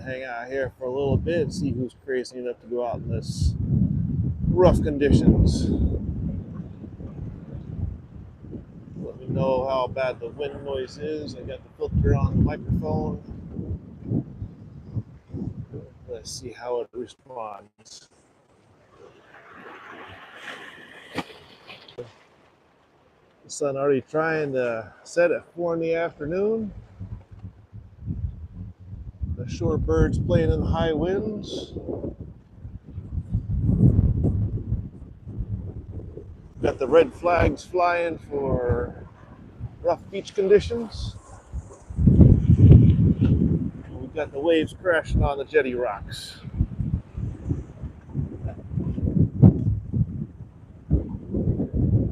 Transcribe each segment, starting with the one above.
hang out here for a little bit and see who's crazy enough to go out in this rough conditions. Let me know how bad the wind noise is. I got the filter on the microphone. Let's see how it responds. The sun already trying to set at 4 in the afternoon. The shorebirds playing in the high winds. Got the red flags flying for rough beach conditions. We've got the waves crashing on the jetty rocks.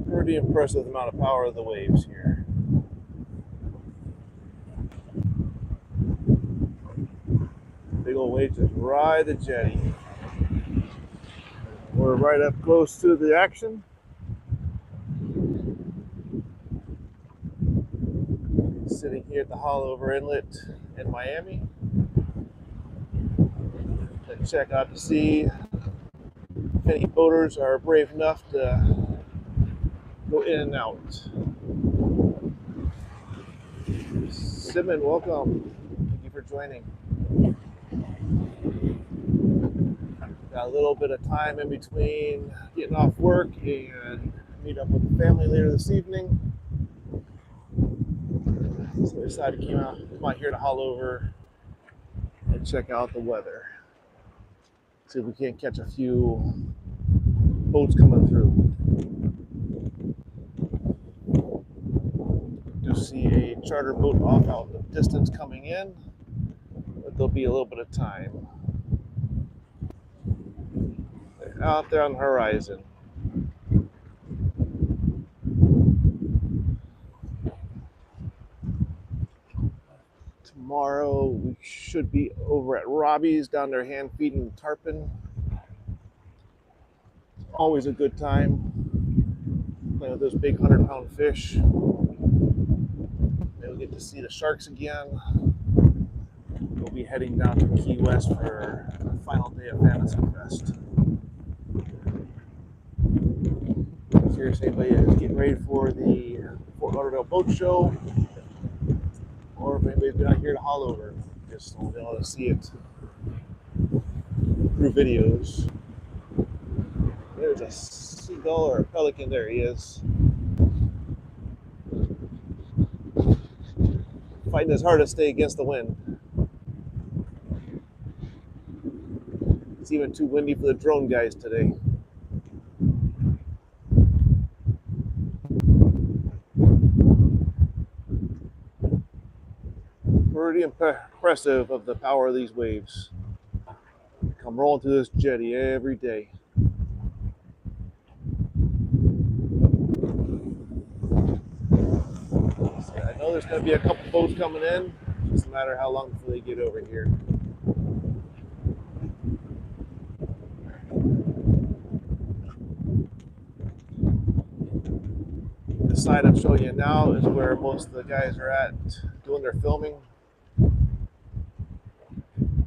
Pretty impressive amount of power of the waves here. Big old waves just ride the jetty. We're right up close to the action. Sitting here at the Haulover Inlet in Miami. To check out to see if any boaters are brave enough to go in and out. Simon, welcome. Thank you for joining. Got a little bit of time in between getting off work and meet up with the family later this evening. So we decided to come out here to Haulover and check out the weather. See if we can't catch a few boats coming through. Do see a charter boat off out in the distance coming in, but there'll be a little bit of time. They're out there on the horizon. Tomorrow we should be over at Robbie's down there hand feeding the tarpon. Always a good time playing with those big 100-pound fish. We'll get to see the sharks again. We'll be heading down to Key West for the final day of Fantasy Fest. Here's anybody is getting ready for the Fort Lauderdale Boat Show, or if anybody's been out here to Haulover, just won't be able to see it through videos. There's a seagull or a pelican. There he is. Fighting his hard to stay against the wind. It's even too windy for the drone guys today. Pretty impressive of the power of these waves. Come rolling through this jetty every day. I know there's going to be a couple boats coming in. It's just a matter of how long before they get over here. The side I'm showing you now is where most of the guys are at doing their filming.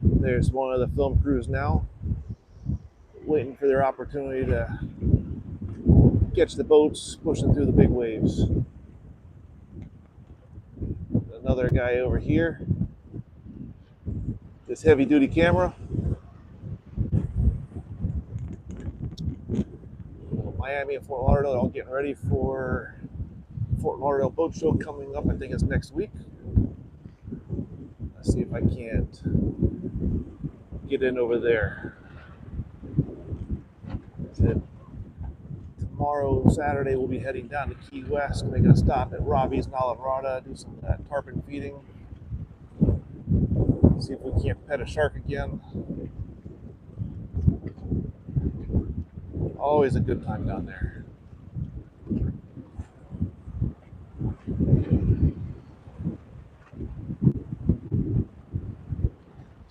There's one of the film crews now waiting for their opportunity to catch the boats pushing through the big waves. Another guy over here, this heavy duty camera. Miami and Fort Lauderdale are all getting ready for Fort Lauderdale Boat Show coming up. I think it's next week. Let's see if I can't get in over there. That's it. Tomorrow, Saturday, we'll be heading down to Key West, making a stop at Robbie's in Alvarado, do some of that tarpon feeding. See if we can't pet a shark again. Always a good time down there.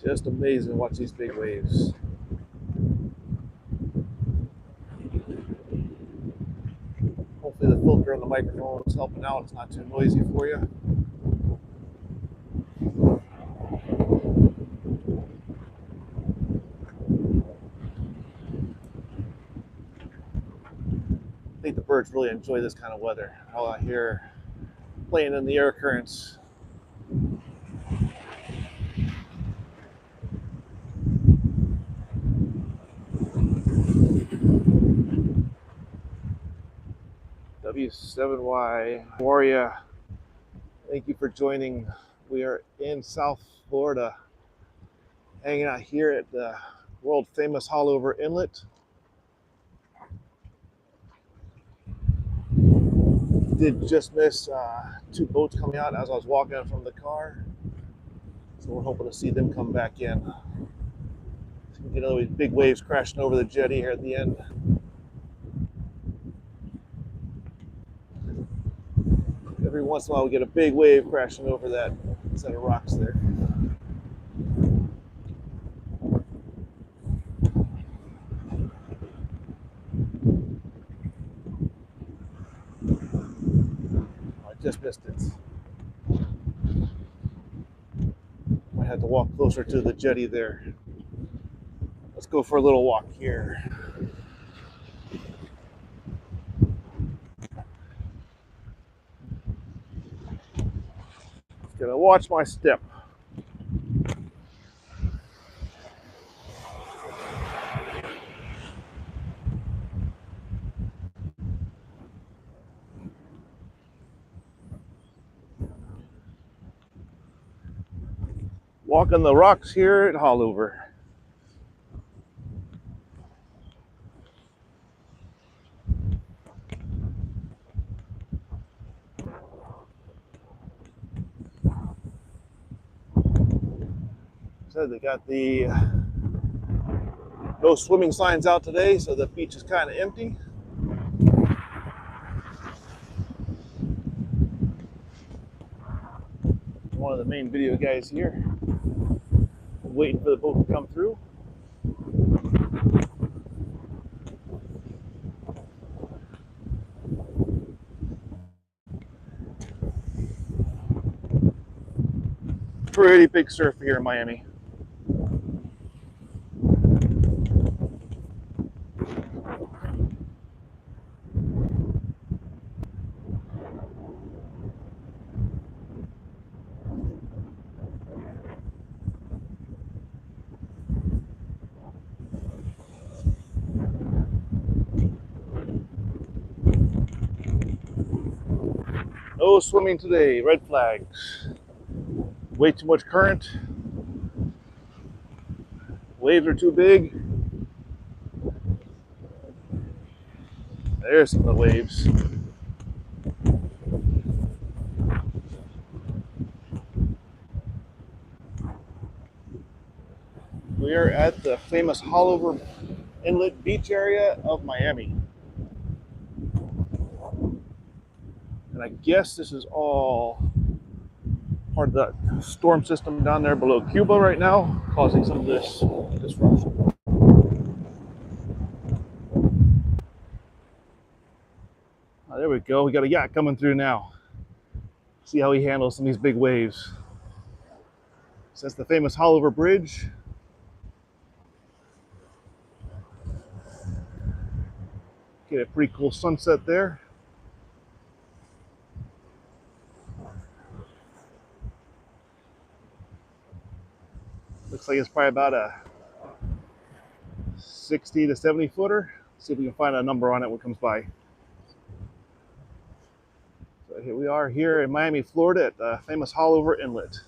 Just amazing to watch these big waves. Hopefully the filter on the microphone is helping out. It's not too noisy for you. the birds really enjoy this kind of weather. All out here playing in the air currents. W7Y Warrior, thank you for joining. We are in South Florida, hanging out here at the world famous Haulover Inlet. Did just miss two boats coming out as I was walking from the car, so we're hoping to see them come back in. So we get all these big waves crashing over the jetty here at the end. Every once in a while we get a big wave crashing over that set of rocks there. I just missed it. I had to walk closer to the jetty there. Let's go for a little walk here. Gotta watch my step. Walking the rocks here at Haulover. So they got the no swimming signs out today, so the beach is kind of empty. One of the main video guys here, waiting for the boat to come through. Pretty big surf here in Miami. No swimming today, red flags. Way too much current. Waves are too big. There's some of the waves. We are at the famous Haulover Inlet beach area of Miami. And I guess this is all part of the storm system down there below Cuba right now, causing some of this disruption. Oh, there we go. We got a yacht coming through now. See how he handles some of these big waves. So that's the famous Haulover Bridge. Get a pretty cool sunset there. Looks like it's probably about a 60 to 70 footer. See if we can find a number on it when it comes by. So here we are here in Miami, Florida at the famous Haulover Inlet.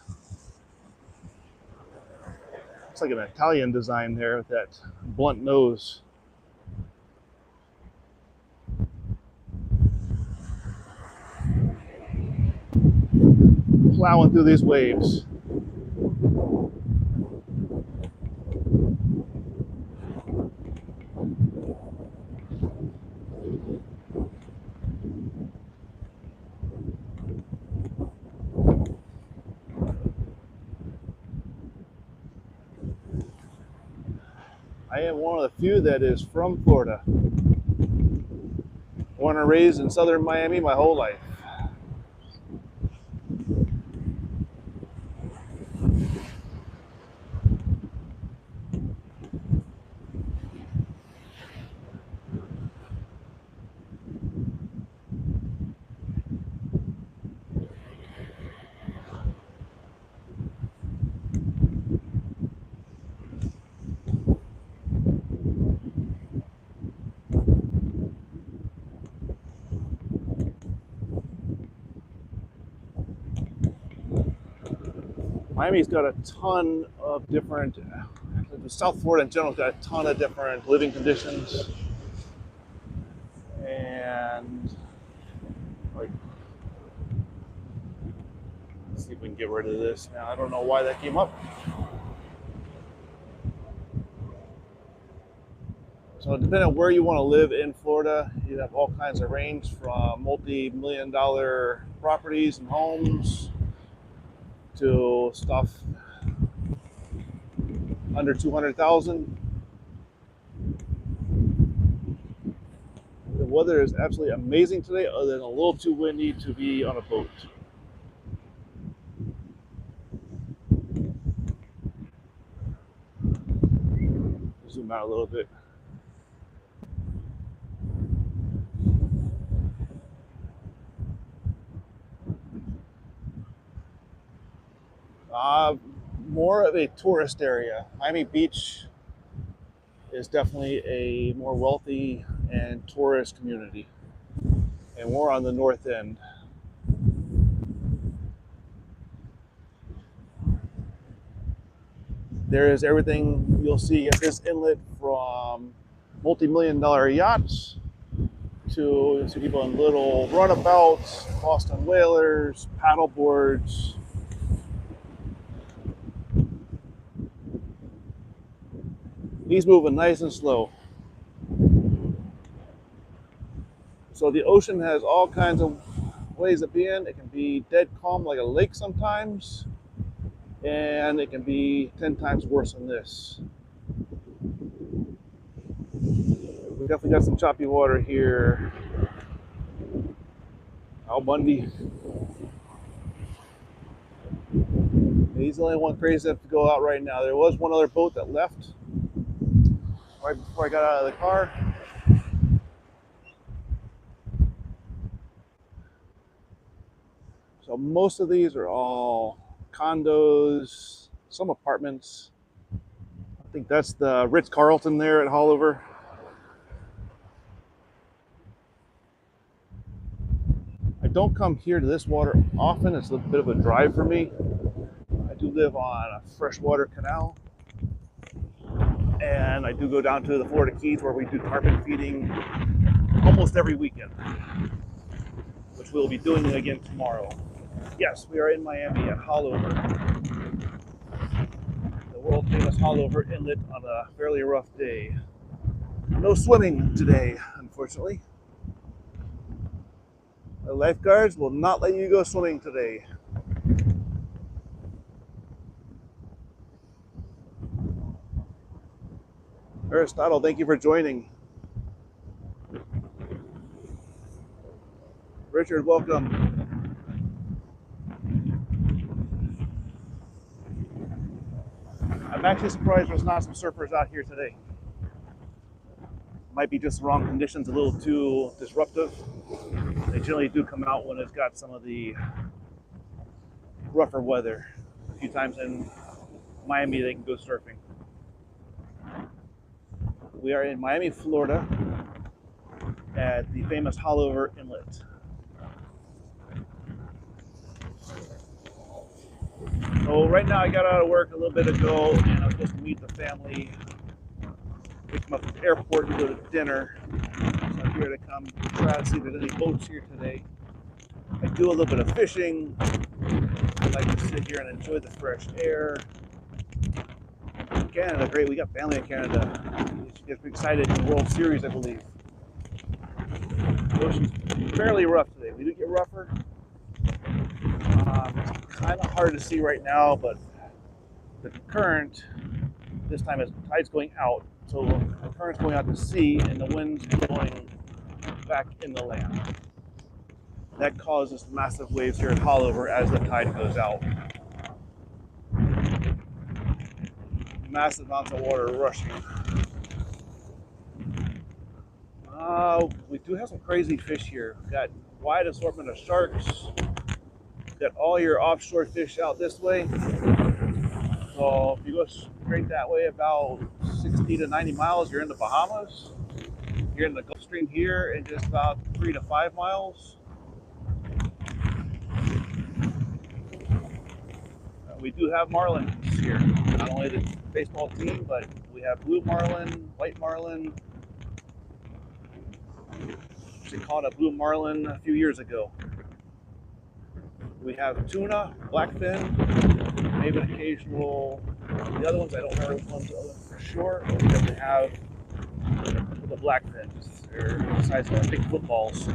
Looks like an Italian design there with that blunt nose. Plowing through these waves. I am one of the few that is from Florida. Born and raised in southern Miami my whole life. Miami's got a ton of different, South Florida in general's got a ton of different living conditions. And like, let's see if we can get rid of this now. I don't know why that came up. So depending on where you want to live in Florida, you have all kinds of range from multi-million-dollar properties and homes to stuff under 200,000. The weather is absolutely amazing today, other than a little too windy to be on a boat. Zoom out a little bit. More of a tourist area. Miami Beach is definitely a more wealthy and tourist community, and we're on the north end. There is everything you'll see at this inlet, from multi-million-dollar yachts to you'll see people in little runabouts, Boston whalers, paddle boards. He's moving nice and slow. So the ocean has all kinds of ways of being. It can be dead calm like a lake sometimes, and it can be 10 times worse than this. We definitely got some choppy water here. Al Bundy. He's the only one crazy enough to go out right now. There was one other boat that left right before I got out of the car. So most of these are all condos, some apartments. I think that's the Ritz-Carlton there at Haulover. I don't come here to this water often. It's a bit of a drive for me. I do live on a freshwater canal, and I do go down to the Florida Keys where we do tarpon feeding almost every weekend, which we'll be doing again tomorrow. Yes, we are in Miami at Haulover, the world famous Haulover Inlet, on a fairly rough day. No swimming today, unfortunately. The lifeguards will not let you go swimming today. Aristotle, thank you for joining. Richard, welcome. I'm actually surprised there's not some surfers out here today. Might be just the wrong conditions, a little too disruptive. They generally do come out when it's got some of the rougher weather. A few times in Miami, they can go surfing. We are in Miami, Florida, at the famous Haulover Inlet. So right now I got out of work a little bit ago, and I'm supposed to meet the family. We come up to the airport and go to dinner. So I'm here to come try to see if there's any boats here today. I do a little bit of fishing. I like to sit here and enjoy the fresh air. Canada, great. We got family in Canada. You should get excited in the World Series, I believe. The ocean's fairly rough today. We do get rougher. It's kind of hard to see right now, but the current this time is tide's going out, so the current's going out to sea and the wind's blowing back in the land. That causes massive waves here at Haulover as the tide goes out. Massive amounts of water rushing. We do have some crazy fish here. We've got wide assortment of sharks. Got all your offshore fish out this way. So if you go straight that way about 60 to 90 miles, you're in the Bahamas. You're in the Gulf Stream here in just about 3 to 5 miles. We do have marlins here. Not only the baseball team, but we have blue marlin, white marlin. They caught a blue marlin a few years ago. We have tuna, blackfin, maybe an occasional. The other ones I don't remember which ones for sure. We definitely have the blackfins. They're the size of big footballs.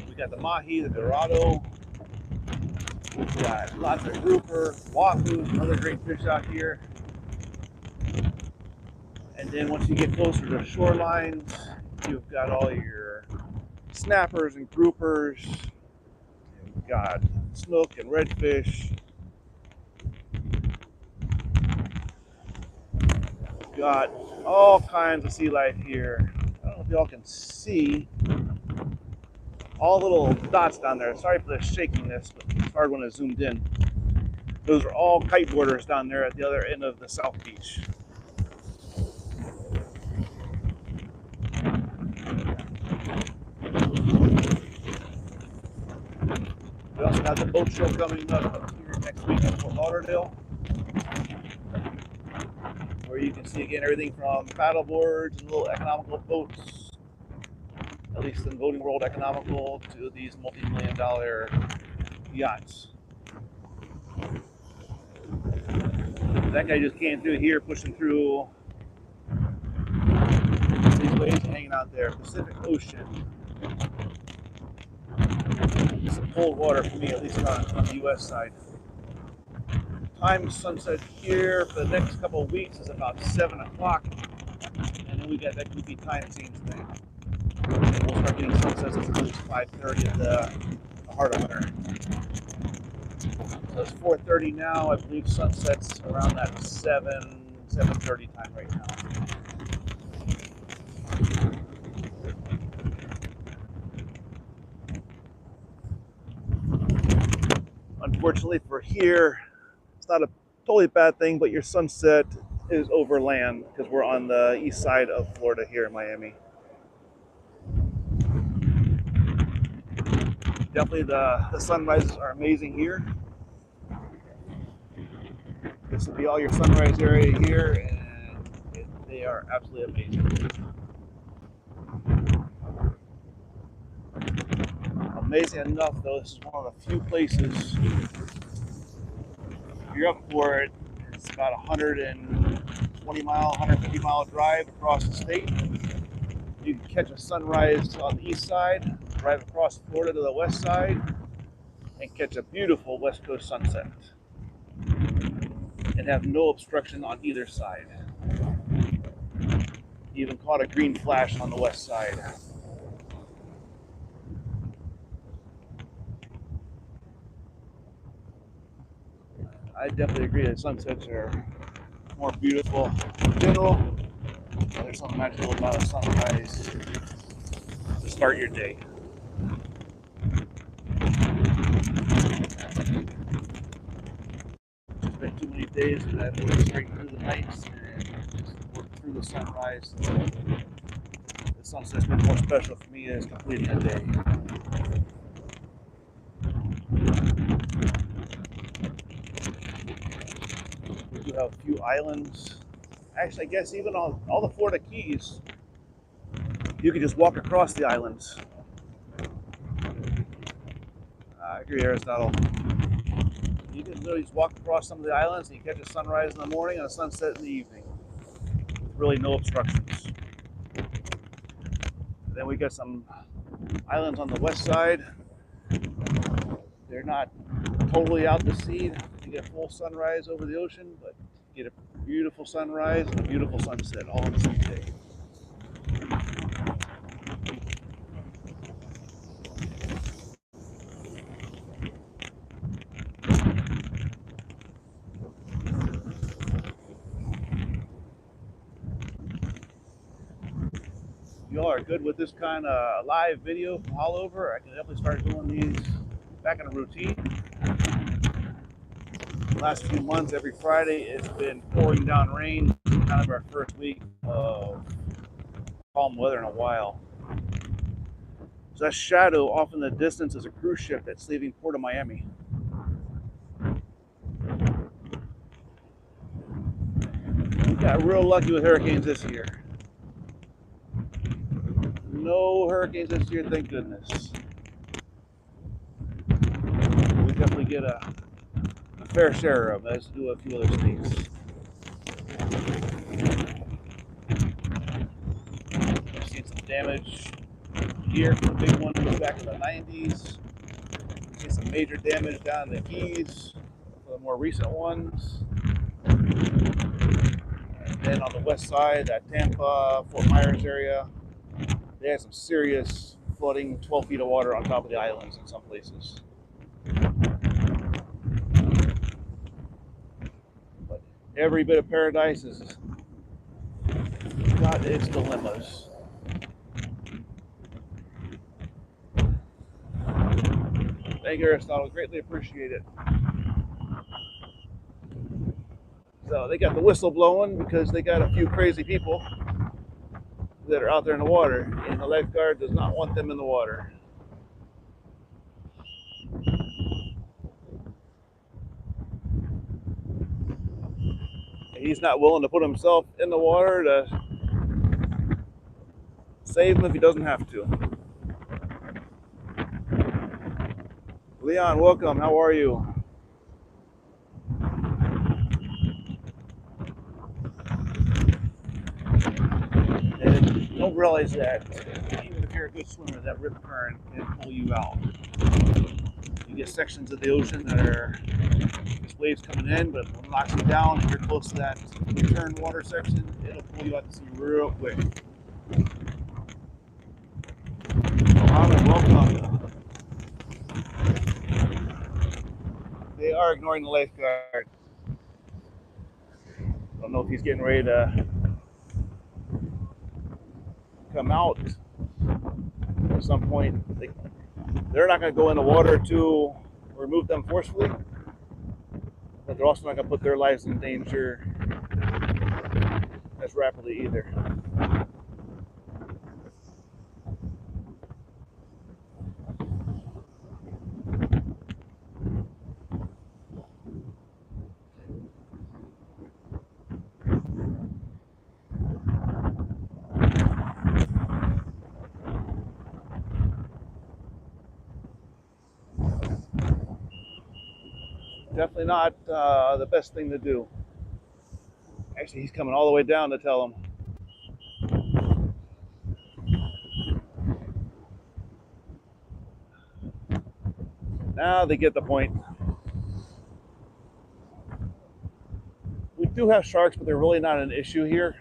We got the mahi, the dorado. We've got lots of grouper, wahoo, another great fish out here. And then once you get closer to the shorelines, you've got all your snappers and groupers. You've got snook and redfish. You've got all kinds of sea life here. I don't know if y'all can see all the little dots down there. Sorry for the shakiness, but it's hard when it's zoomed in. Those are all kiteboarders down there at the other end of the South Beach. We also have the boat show coming up here next week in Fort Lauderdale, where you can see again everything from paddle boards and little economical boats, at least in Boating World economical, to these multi-million-dollar yachts. That guy just came through here, pushing through these waves, hanging out there. Pacific Ocean. Some cold water for me, at least on the U.S. side. Time sunset here for the next couple of weeks is about 7 o'clock, and then we got that goofy time change thing. And we'll start getting sunsets as early as 5:30 at the heart of winter. So it's 4:30 now. I believe sunset's around that 7:30 time right now. Unfortunately for here, it's not a totally bad thing, but your sunset is over land because we're on the east side of Florida here in Miami. Definitely the sunrises are amazing here. This will be all your sunrise area here, and they are absolutely amazing. Amazing enough, though, this is one of the few places, if you're up for it, it's about 120 mile, 150 mile drive across the state. You can catch a sunrise on the east side, drive across Florida to the west side, and catch a beautiful west coast sunset. And have no obstruction on either side. Even caught a green flash on the west side. I definitely agree that sunsets are more beautiful in general. There's something magical about a sunrise to start your day. It's been too many days that I've worked straight through the nights and just worked through the sunrise. So the sunset's been more special for me as completing a day. We do have a few islands. Actually, I guess even all the Florida Keys, you can just walk across the islands. I agree, Aristotle. You can literally just walk across some of the islands and you catch a sunrise in the morning and a sunset in the evening with really no obstructions. Then we got some islands on the west side. They're not totally out to sea to get full sunrise over the ocean, but get a beautiful sunrise and a beautiful sunset all on the same day. Y'all are good with this kind of live video from Haulover. I can definitely start doing these back in a routine. The last few months, every Friday, it's been pouring down rain. Kind of our first week of calm weather in a while. So that shadow off in the distance is a cruise ship that's leaving Port of Miami. Got real lucky with hurricanes this year. No hurricanes this year, thank goodness. We definitely get a fair share of them, as do a few other states. I've seen some damage here from the big one back in the 90s. I've seen some major damage down in the Keys for the more recent ones. And then on the west side, that Tampa, Fort Myers area, they had some serious flooding, 12 feet of water on top of the islands in some places. But every bit of paradise has got its dilemmas. Thank you, Aristotle. Greatly appreciate it. So they got the whistle blowing because they got a few crazy people that are out there in the water, and the lifeguard does not want them in the water. He's not willing to put himself in the water to save him if he doesn't have to. Leon, welcome. How are you? And don't realize that even if you're a good swimmer, that rip current can pull you out. You get sections of the ocean that are just waves coming in, but if it knocks you down, if you're close to that return water section, it'll pull you out to sea real quick. Mohammed, welcome. They are ignoring the lifeguard. I don't know if he's getting ready to come out at some point. They're not going to go in the water to remove them forcefully, but they're also not going to put their lives in danger as rapidly either. Definitely not the best thing to do. Actually, he's coming all the way down to tell them. Now they get the point. We do have sharks, but they're really not an issue here.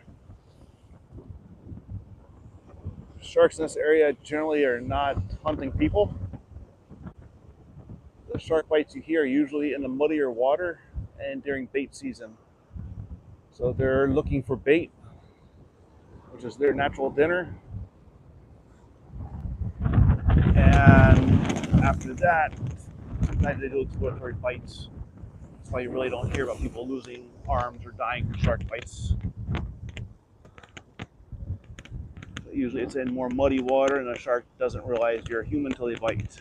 Sharks in this area generally are not hunting people. The shark bites you hear are usually in the muddier water and during bait season. So they're looking for bait, which is their natural dinner. And after that, sometimes they do exploratory bites. That's why you really don't hear about people losing arms or dying from shark bites. Usually it's in more muddy water and the shark doesn't realize you're a human until they bite.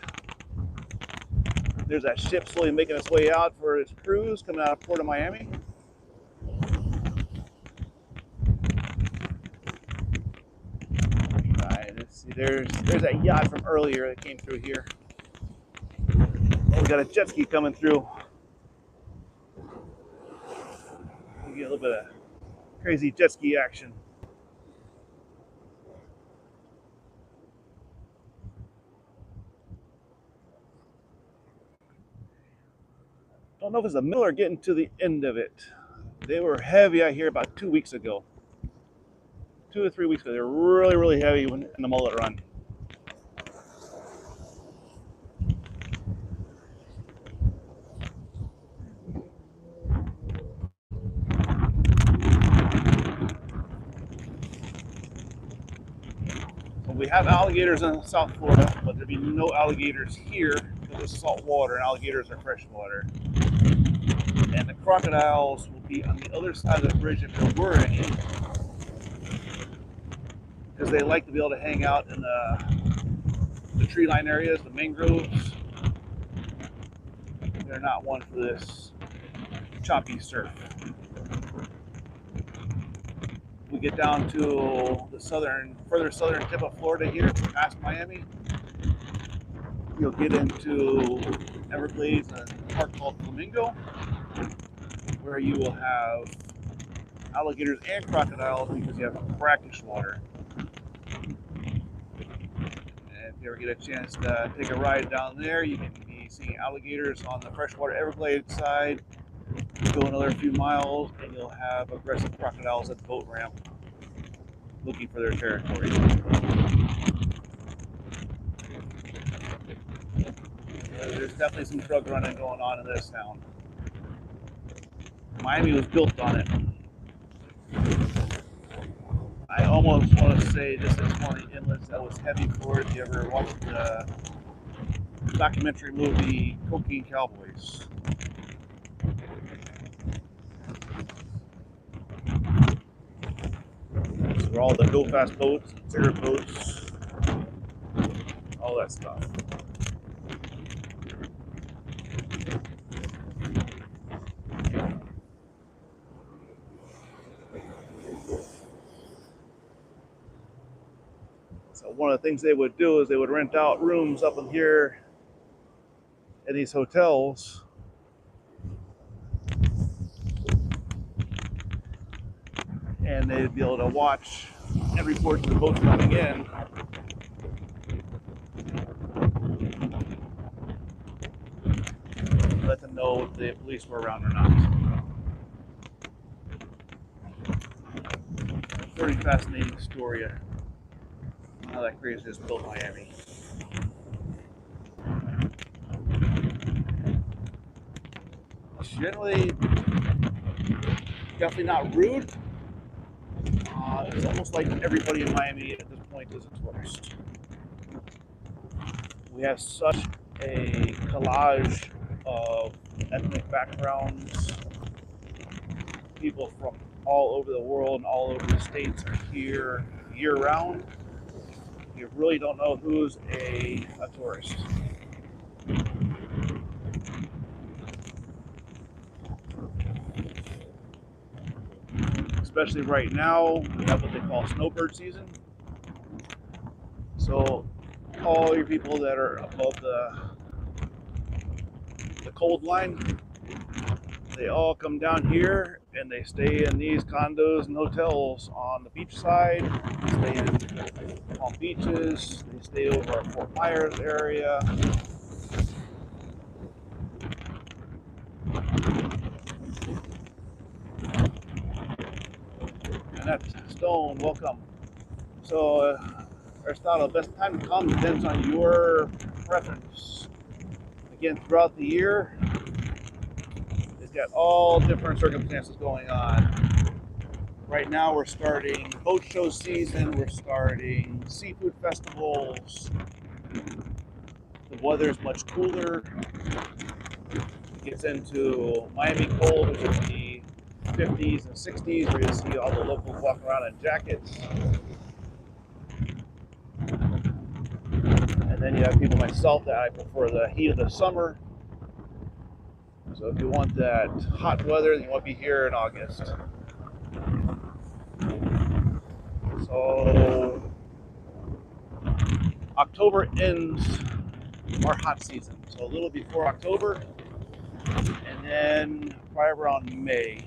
There's that ship slowly making its way out for its cruise coming out of Port of Miami. Alright, let's see, there's that yacht from earlier that came through here. Oh, we got a jet ski coming through. We get a little bit of crazy jet ski action. Don't know if it's the middle or getting to the end of it. They were heavy out here about 2 weeks ago. 2 to 3 weeks ago. They were really, really heavy in the mullet run. So we have alligators in South Florida, but there'll be no alligators here because it's salt water and alligators are fresh water. And the crocodiles will be on the other side of the bridge if there were any, because they like to be able to hang out in the tree line areas, the mangroves. They're not one for this choppy surf. we get down to the further southern tip of Florida here, past Miami, you'll get into Everglades and a park called Flamingo, where you will have alligators and crocodiles because you have brackish water. And if you ever get a chance to take a ride down there, you can be seeing alligators on the freshwater Everglades side. You go another few miles and you'll have aggressive crocodiles at the boat ramp looking for their territory. There's definitely some drug running going on in this town. Miami was built on it. I almost want to say this is one of the inlets that was heavy for it. If you ever watched the documentary movie Cocaine Cowboys. So for all the go fast boats, bigger boats, all that stuff. So one of the things they would do is they would rent out rooms up in here in these hotels. And they'd be able to watch and report to the boats coming in. Let them know if the police were around or not. Pretty fascinating story of how that craziness built Miami. Generally, definitely not rude. It's almost like everybody in Miami at this point is a tourist. We have such a collage of ethnic backgrounds. People from all over the world and all over the states are here year-round. You really don't know who's a tourist. Especially right now, we have what they call snowbird season. So all your people that are above the cold line, they all come down here and they stay in these condos and hotels on the beach side. They stay in Palm Beaches. They stay over at Fort Myers area. And that's Stone, welcome. So Aristotle, best time to come depends on your preference. Again, throughout the year, it's got all different circumstances going on. Right now we're starting boat show season, we're starting seafood festivals. The weather's much cooler. It gets into Miami cold, which is the 50s and 60s, where you see all the locals walking around in jackets. And then you have people like myself that I prefer the heat of the summer. So if you want that hot weather, then you want to be here in August. So October ends our hot season. So a little before October, and then right around May.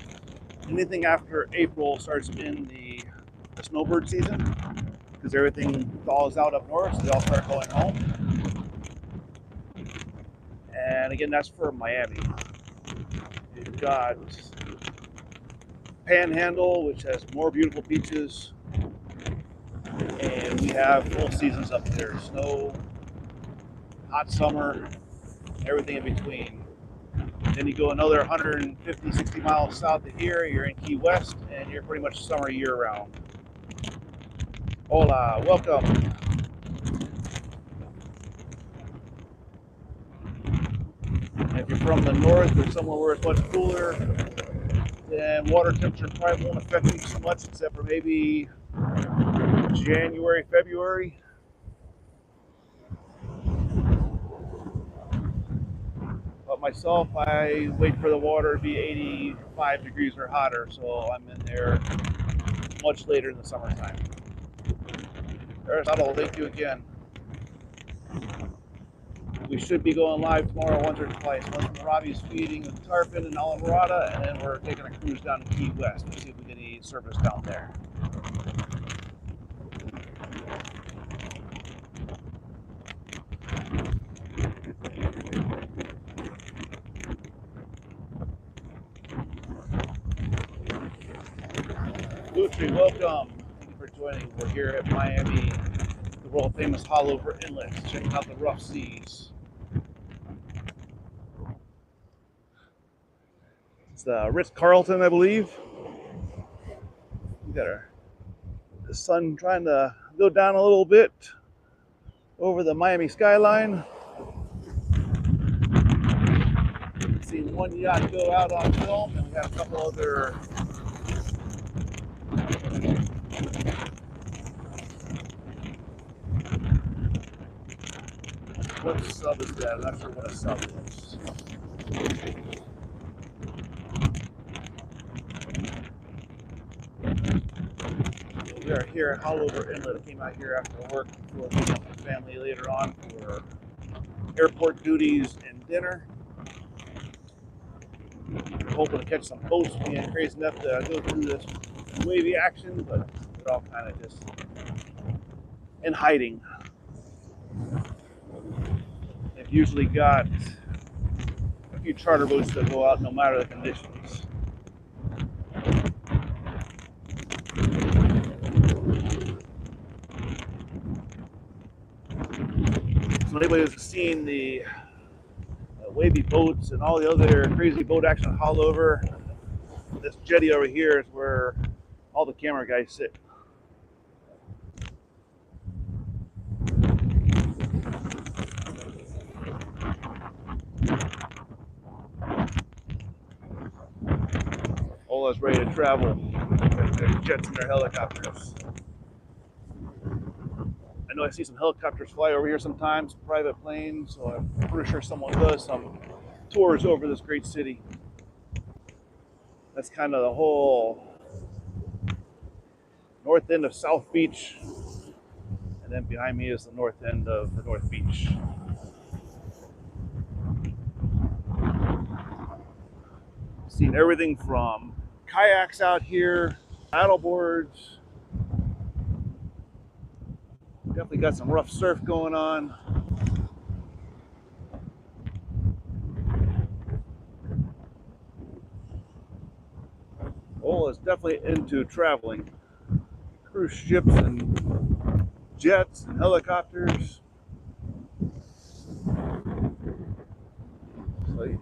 Anything after April starts in the snowbird season, because everything thaws out up north, so they all start going home. And again, that's for Miami. You've got Panhandle, which has more beautiful beaches, and we have full seasons up there. Snow, hot summer, everything in between. Then you go another 150, 60 miles south of here, you're in Key West, and you're pretty much summer year-round. Hola, welcome. And if you're from the north or somewhere where it's much cooler, then water temperature probably won't affect you so much, except for maybe January, February. But myself, I wait for the water to be 85 degrees or hotter, so I'm in there much later in the summertime. Aristotle, thank you again. We should be going live tomorrow once or twice. Once when Robbie's feeding the tarpon in Haulover, and then we're taking a cruise down to Key West to see if we get any service down there. Lutri, welcome. Thank you for joining. We're here at Miami, the world famous Haulover Inlet, checking out the rough seas. It's the Ritz-Carlton, I believe. We got the sun trying to go down a little bit over the Miami skyline. Seen one yacht go out on film, and we got a couple other what sub is that? I'm not sure what a sub is. We are here at Haulover Inlet. I came out here after work before meeting up with family later on for airport duties and dinner. We're hoping to catch some boats, being crazy enough to go through this wavy action, but they're all kind of just in hiding. They've usually got a few charter boats that go out no matter the conditions. So anybody who's seen the wavy boats and all the other crazy boat action at Haulover, this jetty over here is where all the camera guys sit. Ola's ready to travel. Their jets and their helicopters. I know I see some helicopters fly over here sometimes, private planes, so I'm pretty sure someone does some tours over this great city. That's kind of the whole north end of South Beach, and then behind me is the north end of the North Beach. Seen everything from kayaks out here, paddle boards. Definitely got some rough surf going on. Ola is definitely into traveling. Cruise ships and jets and helicopters. So you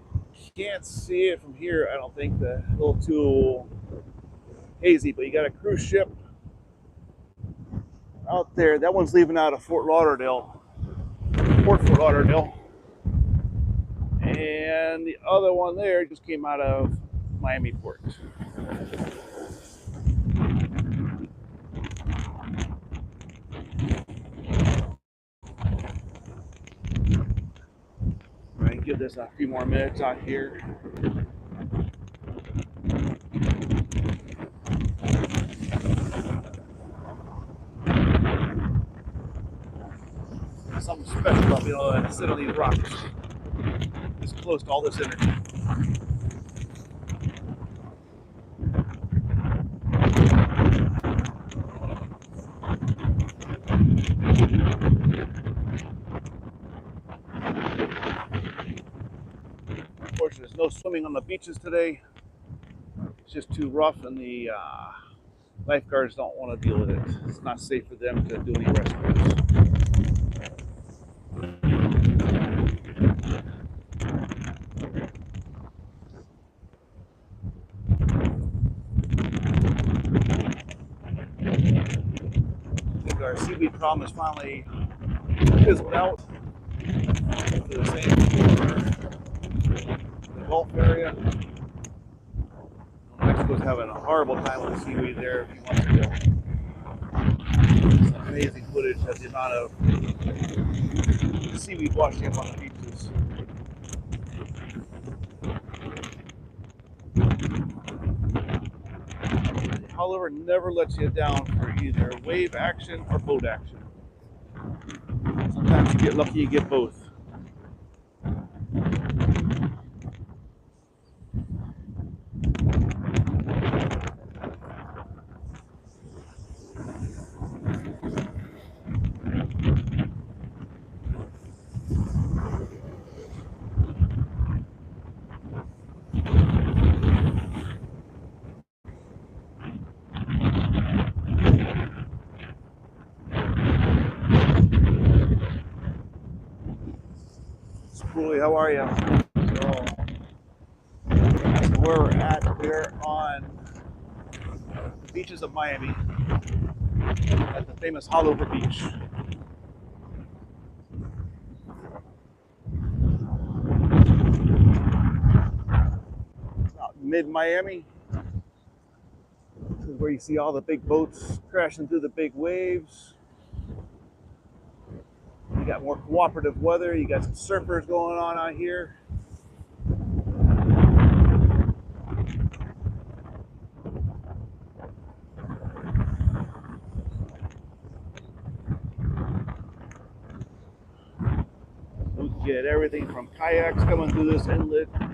can't see it from here, I don't think. A little too hazy, but you got a cruise ship out there. That one's leaving out of Fort Lauderdale, Fort Lauderdale. And the other one there just came out of Miami Port. All right, give this a few more minutes out here. Something special about being able to sit on these rocks this close to all this energy. Unfortunately, there's no swimming on the beaches today. It's just too rough, and the lifeguards don't want to deal with it. It's not safe for them to do any rescues. I think our seaweed problem is finally fizzled out. Hopefully the same for the Gulf area. Mexico's having a horrible time with the seaweed there a few months ago. Some amazing footage of the amount of seaweed washing up on the beaches. Haulover never lets you down for either wave action or boat action. Sometimes you get lucky, you get both. Spoolie, how are you? So, that's where we're at. We're on the beaches of Miami at the famous Haulover Beach. About mid-Miami. This is where you see all the big boats crashing through the big waves. You got more cooperative weather. You got some surfers going on out here. We can get everything from kayaks coming through this inlet to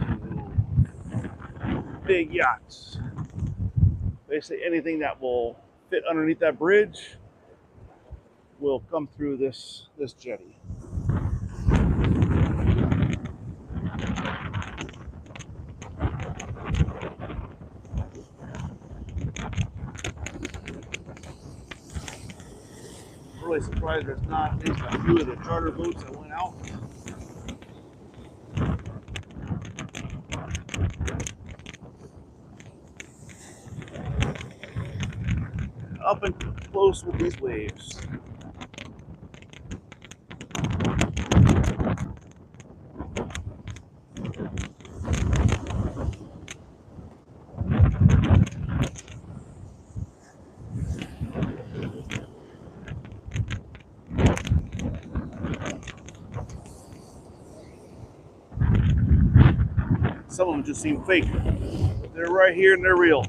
big yachts. Basically anything that will fit underneath that bridge will come through this jetty. I'm really surprised there's not at least a few of the charter boats that went out. Up and close with these waves. Some of them just seem fake. But they're right here and they're real.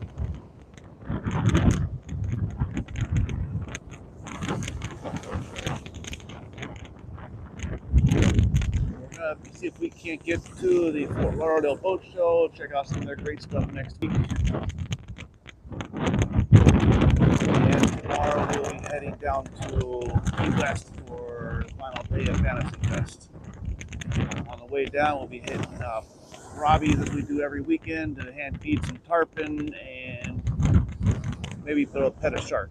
We're gonna see if we can't get to the Fort Lauderdale Boat Show, check out some of their great stuff next week. And tomorrow we'll be heading down to Key West for the final day of Fantasy Fest. On the way down, we'll be hitting Robbie, as we do every weekend, to hand feed some tarpon and maybe pet a shark.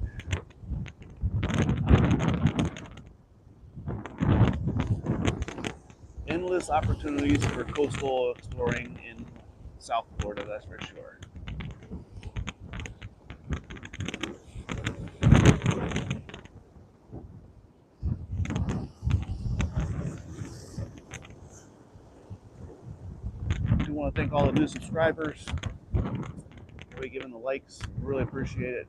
Endless opportunities for coastal exploring in South Florida, that's for sure. I do want to thank all the new subscribers. Everybody giving the likes, really appreciate it.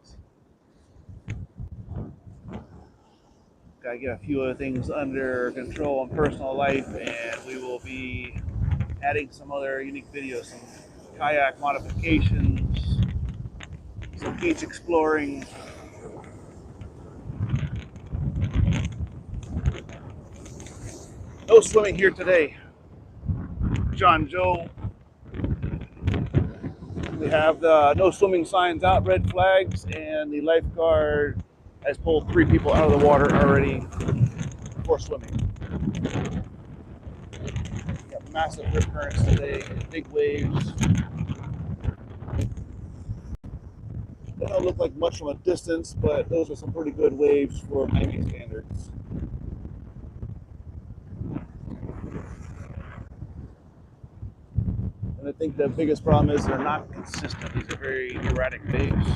Gotta get a few other things under control in personal life, and we will be adding some other unique videos, some kayak modifications, some beach exploring. No swimming here today. John Joe. We have the no swimming signs out, red flags, and the lifeguard has pulled 3 people out of the water already for swimming. We got massive rip currents today, big waves. They don't look like much from a distance, but those are some pretty good waves for Miami standards. And I think the biggest problem is they're not consistent. These are very erratic waves.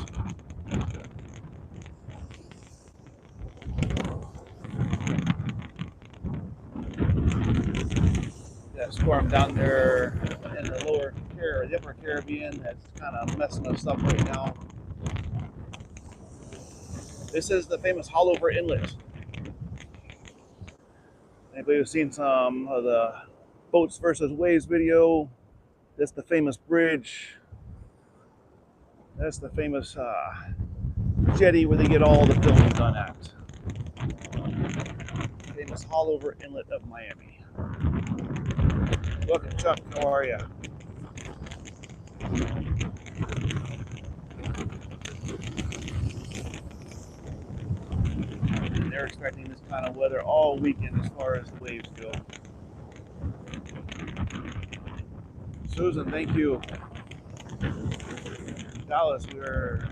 That storm down there in the upper Caribbean that's kind of messing us up right now. This is the famous Haulover Inlet. Anybody who's seen some of the boats versus waves video, that's the famous bridge. That's the famous jetty where they get all the filming done at. Famous Haulover Inlet of Miami. Welcome, Chuck. How are you? And they're expecting this kind of weather all weekend as far as the waves go. Susan, thank you. Dallas, we're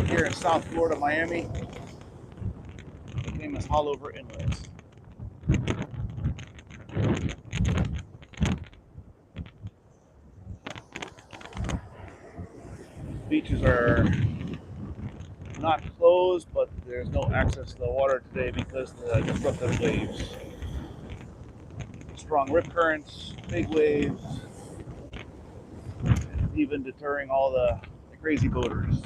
here in South Florida, Miami. The famous Haulover Inlet. Beaches are not closed, but there's no access to the water today because of the disruptive waves. Strong rip currents, big waves, even deterring all the crazy boaters.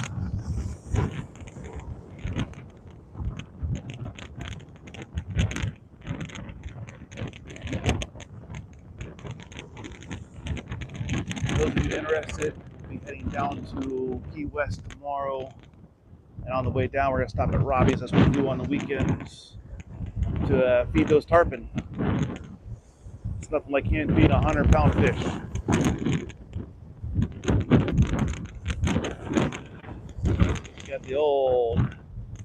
Those of you interested, we'll be heading down to Key West tomorrow. And on the way down, we're going to stop at Robbie's, as we do on the weekends, to feed those tarpon. It's nothing like hand feeding a 100-pound fish. Got the old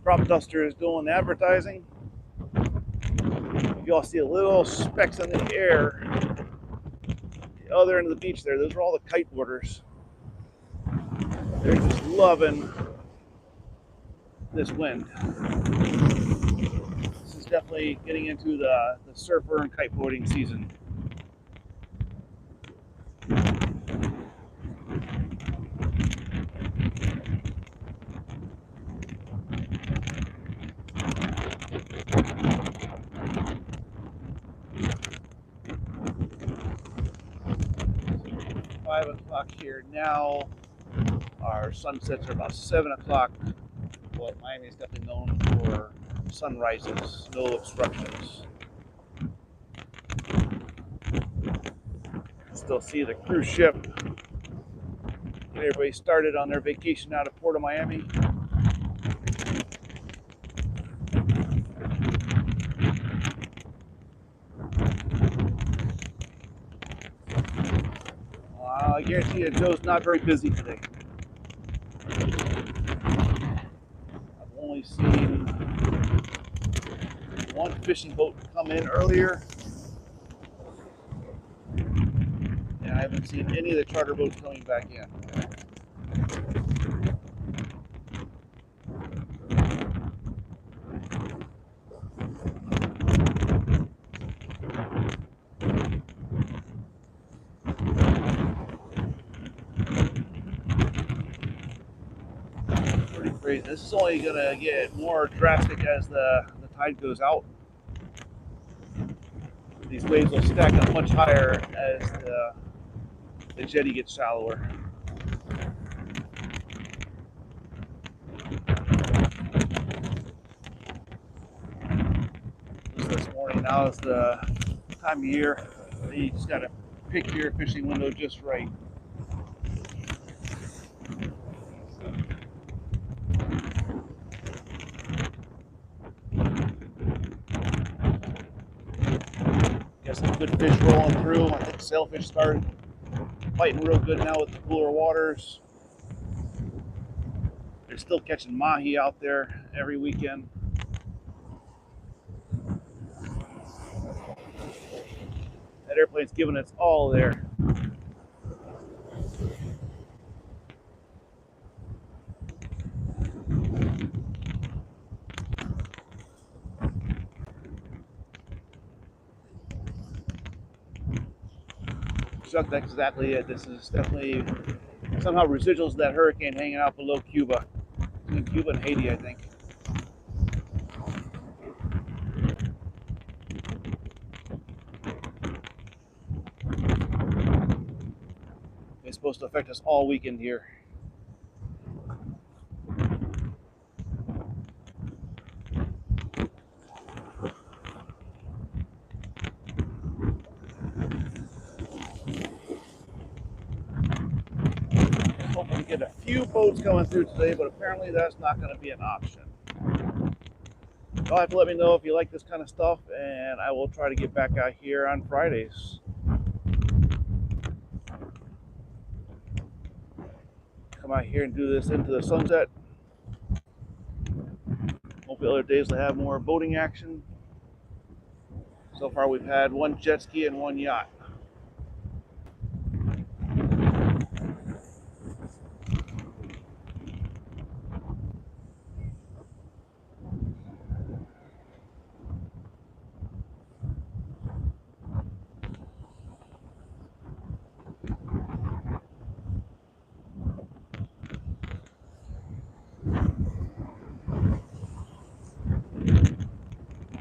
crop dusters doing the advertising. You all see a little specks in the air. The other end of the beach there, those are all the kiteboarders. They're just loving this wind. This is definitely getting into the surfer and kiteboarding season. It's 5 o'clock here now. Our sunsets are about 7 o'clock. Well, Miami is definitely known for sunrises, no obstructions. Still see the cruise ship. Get everybody started on their vacation out of Port of Miami. I guarantee you Joe's not very busy today. I've only seen one fishing boat come in earlier, and I haven't seen any of the charter boats coming back in. Pretty crazy. This is only going to get more drastic as the tide goes out. These waves will stack up much higher as the jetty gets shallower. Just this morning, now is the time of year that you just got to pick your fishing window just right. Got some good fish rolling through. I think sailfish started fighting real good now with the cooler waters. They're still catching mahi out there every weekend. That airplane's giving its all there. Chuck, that's exactly it. This is definitely somehow residuals of that hurricane hanging out below Cuba. Between Cuba and Haiti, I think. It's supposed to affect us all weekend here. Hoping get a few boats coming through today, but apparently that's not going to be an option. You'll have to let me know if you like this kind of stuff, and I will try to get back out here on Fridays. Come out here and do this into the sunset. Hopefully other days will have more boating action. So far we've had one jet ski and one yacht.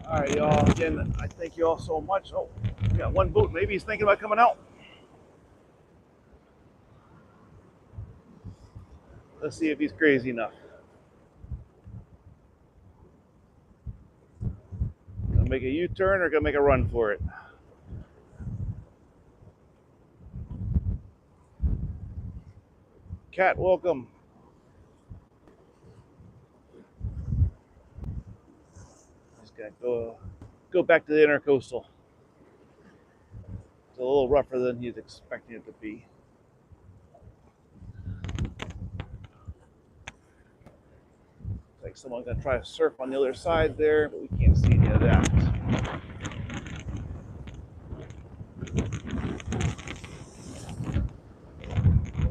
All right, y'all. Again, I thank you all so much. Oh, we got one boat. Maybe he's thinking about coming out. Let's see if he's crazy enough. Gonna make a U-turn or gonna make a run for it? Cat, welcome. Just gonna go back to the intercoastal. It's a little rougher than he's expecting it to be. Looks like someone's gonna try to surf on the other side there, but we can't see any of that.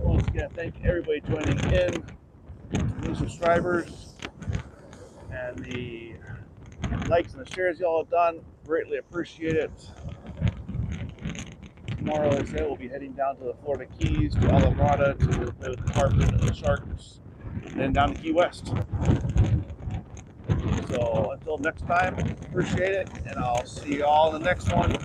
Once again, thank everybody joining in, new subscribers, and the likes and the shares y'all have done. Greatly appreciate it. Tomorrow, as I said, we'll be heading down to the Florida Keys, to Alameda, to play with the tarpon and the sharks, and then down to Key West. So until next time, appreciate it, and I'll see you all in the next one.